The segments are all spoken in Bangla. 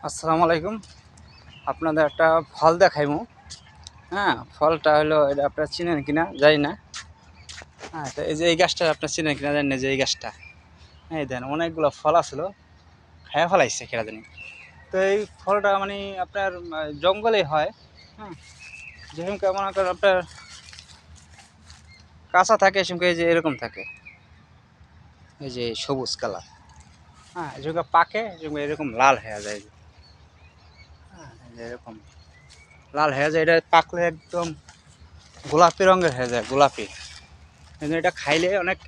আসসালামু আলাইকুম। আপনাদের একটা ফল দেখাইমু। হ্যাঁ, ফলটা হলো এটা আপনারা চিনেন কিনা জানি না। হ্যাঁ, তো এই যে এই গাছটা আপনারা চিনেন কিনা জানি না, যে এই গাছটা এই দেন অনেকগুলো ফল আসলো, খায়া ফেলাইছে কেরা জানি। তো এই ফলটা মানে আপনার জঙ্গলে হয়। হ্যাঁ, যেরকম মনে করেন আপনার কাঁচা থাকে, সেরকম এই যে এরকম থাকে, এই যে সবুজ কালার। হ্যাঁ, যেরকম পাকে যেরকম এরকম লাল হয়ে যায়। হ্যাঁ, এই যে এরকম লাল হয়ে যায়, এটা পাকলে একদম গোলাপি রঙের হয়ে যায়, গোলাপি। কিন্তু এটা খাইলে অনেক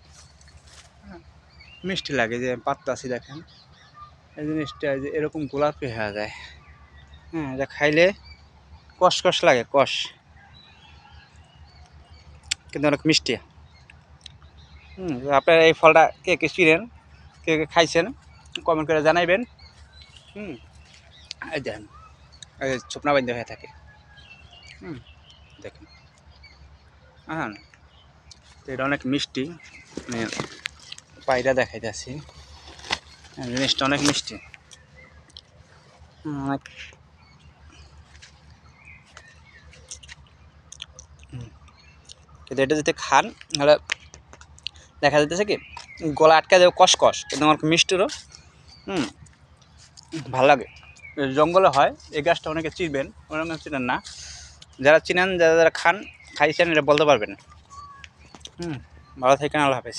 মিষ্টি লাগে, যে পাততাছি দেখেন এই জিনিসটা, যে এরকম গোলাপি হয়ে যায়। হ্যাঁ, এটা খাইলে কষ কষ লাগে, কষ, কিন্তু অনেক মিষ্টি। আপনার এই ফলটা কে কে চিনেন, কে কে খাইছেন, কমেন্ট করে জানাইবেন। হুম এই দেখেন, এই শুকনা বান্ধ হয়ে থাকে। দেখেন, হ্যাঁ, তো এটা অনেক মিষ্টি। আমি পায়রা দেখাইতেছি, জিনিসটা অনেক মিষ্টি। অনেক কিন্তু এটা যদি খান তাহলে দেখা যাইতেছে কি গলা আটকা যাবে, কসকস, কিন্তু আমার মিষ্টিরও ভালো লাগে। জঙ্গলে হয় এই গাছটা, অনেকে চিনবেন, অনেকে চিনেন না। যারা চিনেন, যারা যারা খাইছেন, এটা বলতে পারবেন। ভালো থাকেন, আল্লাহ হাফেজ।